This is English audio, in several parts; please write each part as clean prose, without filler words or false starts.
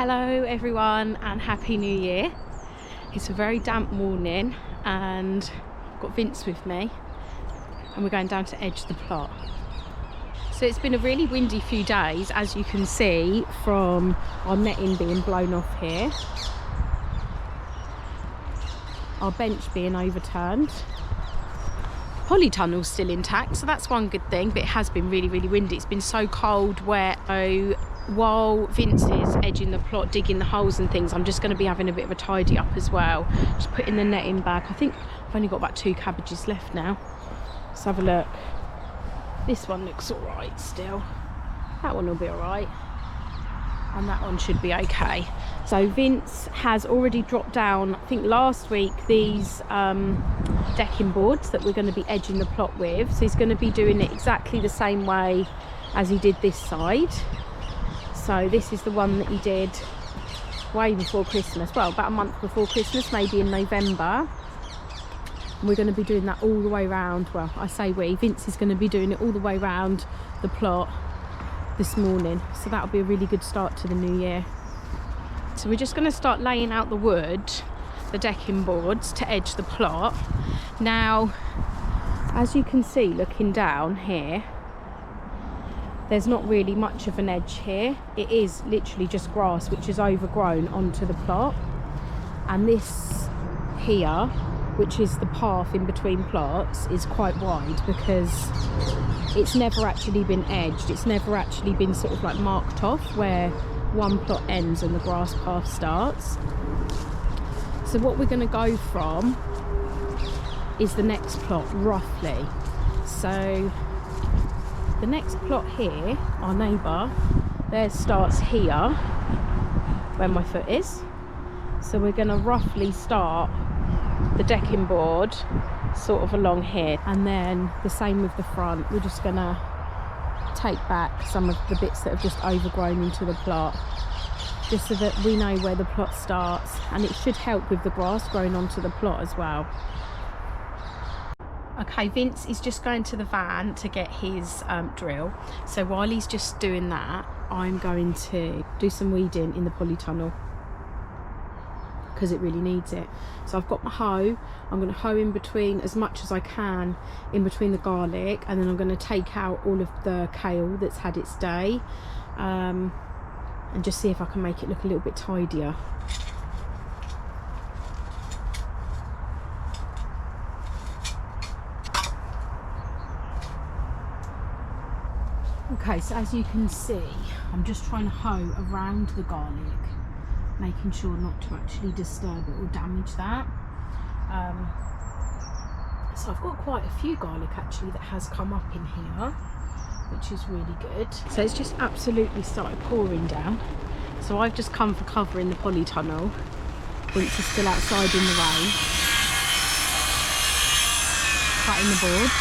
Hello everyone and Happy New Year. It's a very damp morning and I've got Vince with me and we're going down to edge the plot. So it's been a really windy few days, as you can see from our netting being blown off here, our bench being overturned. Polytunnel's still intact, so that's one good thing, but it has been really windy. It's been so cold, wet. So while Vince is edging the plot, digging the holes and things, I'm just going to be having a bit of a tidy up as well, just putting the netting back. I think I've only got about 2 cabbages left now. Let's have a look. This one looks all right still. That one will be all right, and that one should be okay. So Vince has already dropped down, I think last week, these decking boards that we're going to be edging the plot with. So he's going to be doing it exactly the same way as he did this side. So this is the one that he did way before Christmas, well, about a month before Christmas, maybe in November. And we're going to be doing that all the way around. Well, I say we, Vince is going to be doing it all the way around the plot this morning. So that'll be a really good start to the new year. So we're just going to start laying out the wood, the decking boards, to edge the plot. Now, as you can see looking down here, there's not really much of an edge here. It is literally just grass which is overgrown onto the plot. And this here, which is the path in between plots, is quite wide because it's never actually been edged. It's never actually been sort of like marked off where one plot ends and the grass path starts. So what we're going to go from is the next plot roughly. So the next plot here, our neighbour, theirs starts here where my foot is. So we're going to roughly start the decking board sort of along here, and then the same with the front. We're just going to take back some of the bits that have just overgrown into the plot, just so that we know where the plot starts, and it should help with the grass growing onto the plot as well. Okay, Vince is just going to the van to get his drill. So while he's just doing that, I'm going to do some weeding in the polytunnel because it really needs it. So I've got my hoe. I'm going to hoe in between as much as I can in between the garlic, and then I'm going to take out all of the kale that's had its day, and just see if I can make it look a little bit tidier. Okay, so as you can see, I'm just trying to hoe around the garlic, making sure not to actually disturb it or damage that. So I've got quite a few garlic actually that has come up in here, which is really good. So it's just absolutely started pouring down. So I've just come for cover in the polytunnel. Vince is still outside in the rain, cutting the board.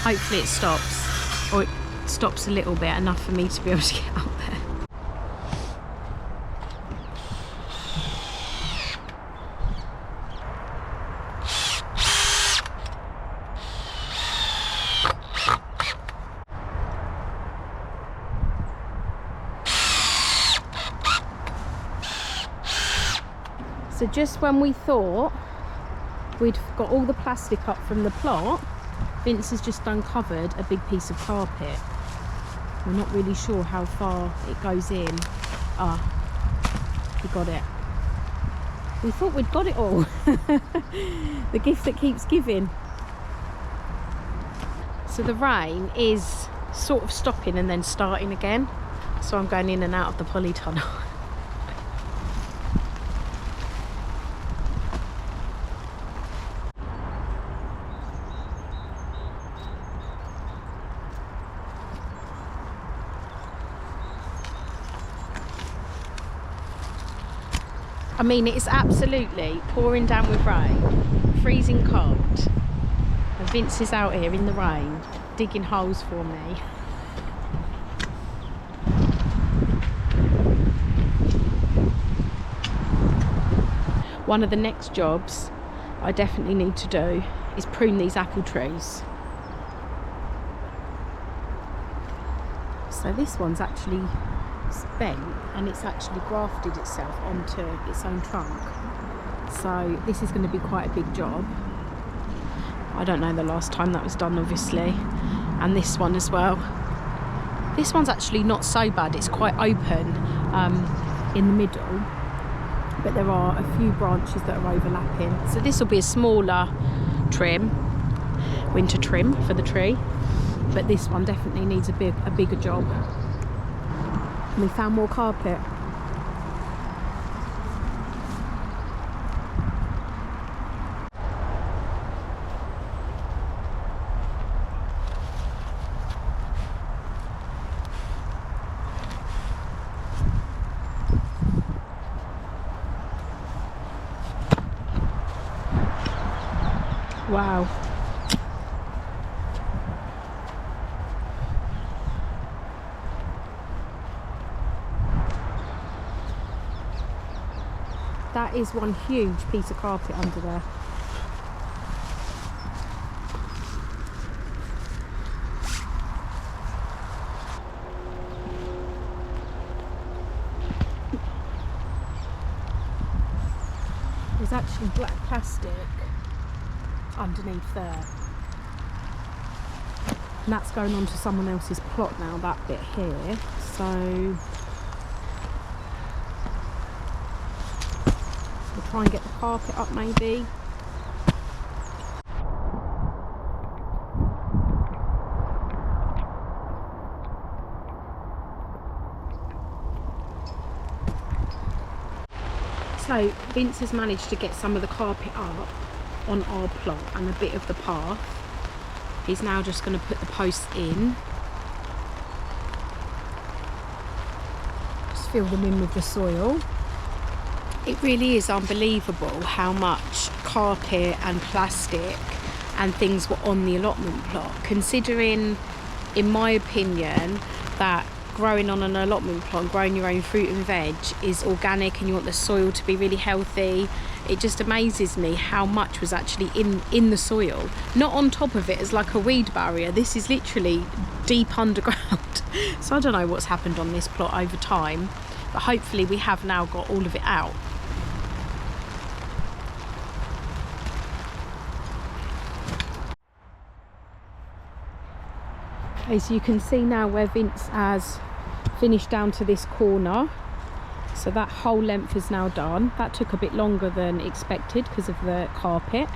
Hopefully it stops, or it stops a little bit, enough for me to be able to get up there. So just when we thought we'd got all the plastic up from the plot, Vince has just uncovered a big piece of carpet. We're not really sure how far it goes in. Ah, he got it. We thought we'd got it all. The gift that keeps giving. So the rain is sort of stopping and then starting again. So I'm going in and out of the polytunnel. I mean, it's absolutely pouring down with rain, freezing cold, and Vince is out here in the rain digging holes for me. One of the next jobs I definitely need to do is prune these apple trees. So this one's actually it's bent and it's actually grafted itself onto its own trunk. So this is going to be quite a big job. I don't know the last time that was done, obviously. And this one as well. This one's actually not so bad. It's quite open in the middle, but there are a few branches that are overlapping. So this will be a smaller trim, winter trim for the tree, but this one definitely needs a bigger job. And we found more carpet. Wow. That is one huge piece of carpet under there. There's actually black plastic underneath there, and that's going on to someone else's plot now, that bit here. So we'll try and get the carpet up maybe. So Vince has managed to get some of the carpet up on our plot and a bit of the path. He's now just going to put the posts in. Just fill them in with the soil. It really is unbelievable how much carpet and plastic and things were on the allotment plot, considering, in my opinion, that growing on an allotment plot and growing your own fruit and veg is organic and you want the soil to be really healthy. It just amazes me how much was actually in the soil, not on top of it as like a weed barrier. This is literally deep underground. So I don't know what's happened on this plot over time, but hopefully we have now got all of it out. As you can see now where Vince has finished down to this corner, so that whole length is now done. That took a bit longer than expected because of the carpet.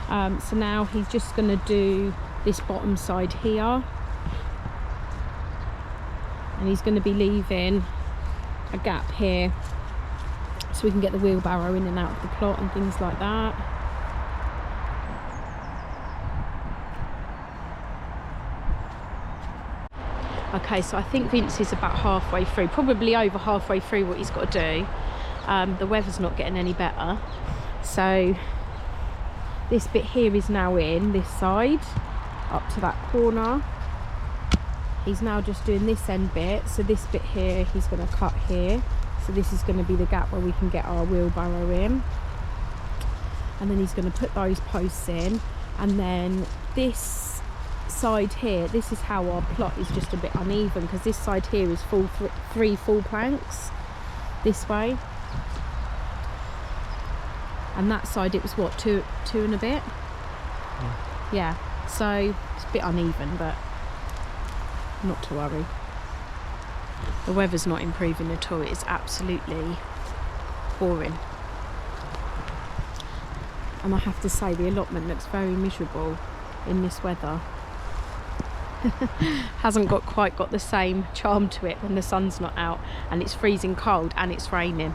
So now he's just going to do this bottom side here, and he's going to be leaving a gap here so we can get the wheelbarrow in and out of the plot and things like that. Okay, so I think Vince is about halfway through, probably over halfway through what he's got to do. The weather's not getting any better. So this bit here is now in, this side, up to that corner. He's now just doing this end bit. So this bit here, he's going to cut here. So this is going to be the gap where we can get our wheelbarrow in. And then he's going to put those posts in. And then this side here, this is how our plot is just a bit uneven, because this side here is three full planks this way, and that side it was what, two and a bit. Yeah, so it's a bit uneven, but not to worry. The weather's not improving at all. It's absolutely boring, and I have to say the allotment looks very miserable in this weather. Hasn't quite got the same charm to it when the sun's not out and it's freezing cold and it's raining.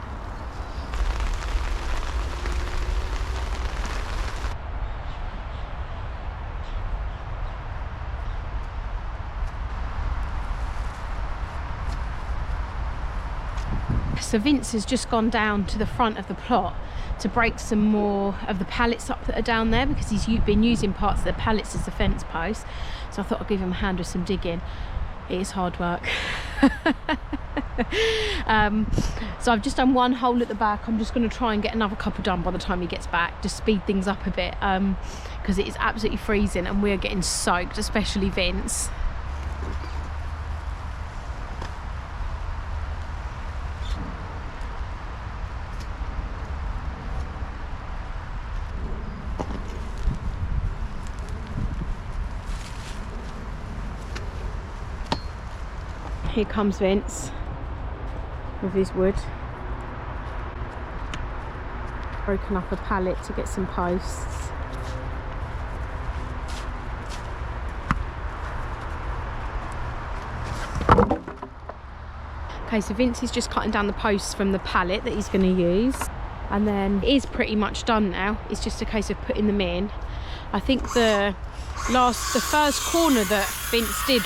So Vince has just gone down to the front of the plot to break some more of the pallets up that are down there, because he's been using parts of the pallets as the fence posts. So I thought I'd give him a hand with some digging. It is hard work. So I've just done one hole at the back. I'm just going to try and get another couple done by the time he gets back, just speed things up a bit, because it is absolutely freezing and we're getting soaked, especially Vince. Here comes Vince with his wood. Broken up a pallet to get some posts. Okay, so Vince is just cutting down the posts from the pallet that he's going to use, and then it is pretty much done now. It's just a case of putting them in. I think the first corner that Vince did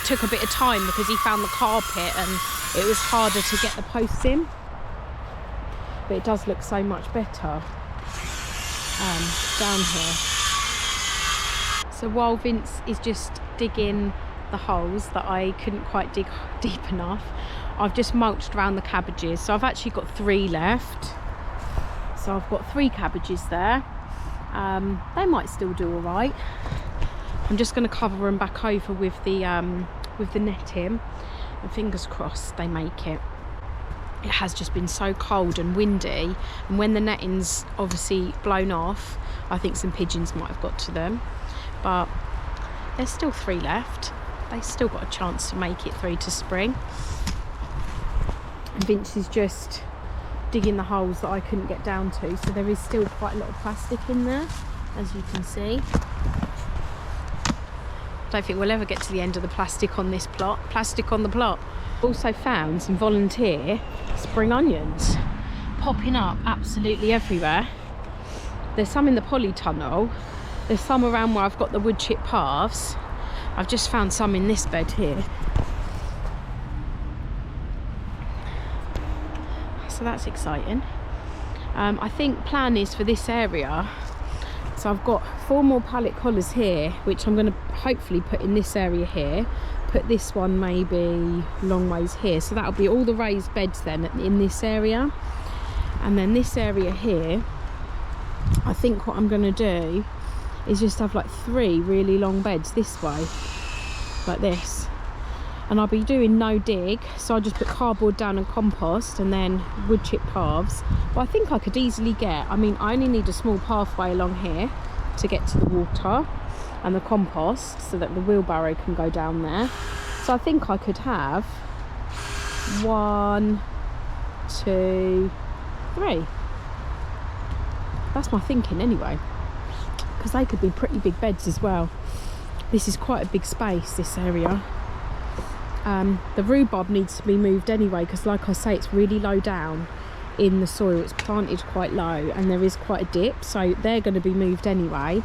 took a bit of time because he found the carpet and it was harder to get the posts in, but it does look so much better down here. So while Vince is just digging the holes that I couldn't quite dig deep enough, I've just mulched around the cabbages. So I've actually got 3 left. So I've got 3 cabbages there. They might still do all right. I'm just going to cover them back over with the netting, and fingers crossed they make it. It has just been so cold and windy, and when the netting's obviously blown off, I think some pigeons might have got to them, but there's still 3 left. They still got a chance to make it through to spring. And Vince is just digging the holes that I couldn't get down to, so there is still quite a lot of plastic in there, as you can see. I don't think we'll ever get to the end of the plastic on this plot. Plastic on the plot. Also found some volunteer spring onions popping up absolutely everywhere. There's some in the polytunnel. There's some around where I've got the wood chip paths. I've just found some in this bed here. So that's exciting. I think plan is for this area. So I've got 4 more pallet collars here, which I'm going to hopefully put in this area here. Put this one maybe long ways here. So that'll be all the raised beds then in this area. And then this area here, I think what I'm going to do is just have like 3 really long beds this way, like this. And I'll be doing no dig, so I'll just put cardboard down and compost, and then wood chip paths. But I think I could easily get, I mean, I only need a small pathway along here to get to the water and the compost so that the wheelbarrow can go down there. So I think I could have 1, 2, 3. That's my thinking anyway, because they could be pretty big beds as well. This is quite a big space, this area. The rhubarb needs to be moved anyway, because like I say, it's really low down in the soil. It's planted quite low and there is quite a dip, so they're going to be moved anyway.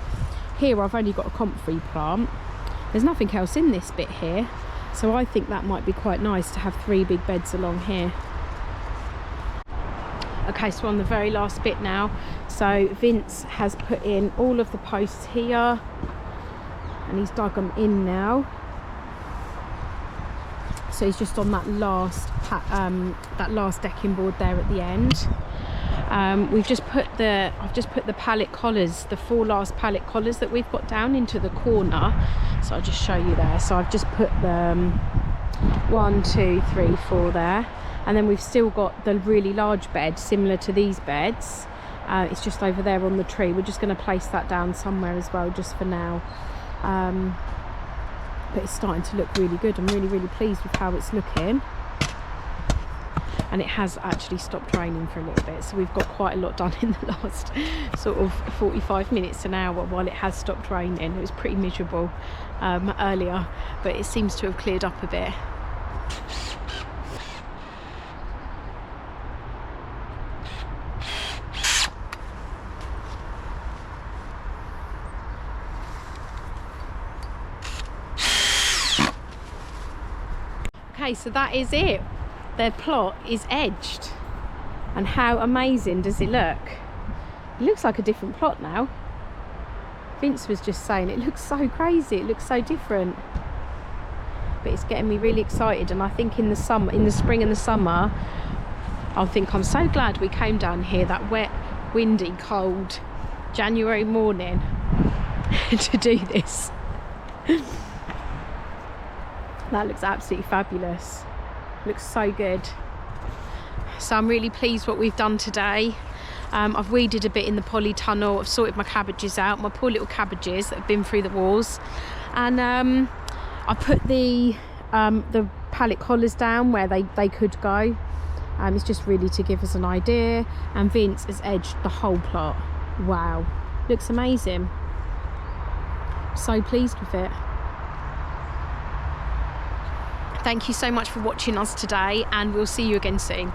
Here I've only got a comfrey plant. There's nothing else in this bit here, so I think that might be quite nice to have 3 big beds along here. Okay, so on the very last bit now. So Vince has put in all of the posts here and he's dug them in now. So he's just on that last decking board there at the end. I've just put the pallet collars, the 4 last pallet collars that we've got down into the corner. So I'll just show you there. So I've just put them 1, 2, 3, 4 there, and then we've still got the really large bed similar to these beds. It's just over there on the tree. We're just going to place that down somewhere as well, just for now. But it's starting to look really good. I'm really, really pleased with how it's looking. And it has actually stopped raining for a little bit, so we've got quite a lot done in the last sort of 45 minutes to an hour while it has stopped raining. It was pretty miserable earlier, but it seems to have cleared up a bit. Okay, so that is it. Their plot is edged, and how amazing does it look? It looks like a different plot now. Vince was just saying it looks so crazy, it looks so different, but it's getting me really excited. And I think in the spring and the summer, I'll think I'm so glad we came down here that wet, windy, cold January morning to do this. That looks absolutely fabulous. Looks so good. So I'm really pleased what we've done today. I've weeded a bit in the polytunnel. I've sorted my cabbages out, my poor little cabbages that have been through the walls, and I put the pallet collars down where they could go. It's just really to give us an idea. And Vince has edged the whole plot. Wow, looks amazing. So pleased with it. Thank you so much for watching us today, and we'll see you again soon.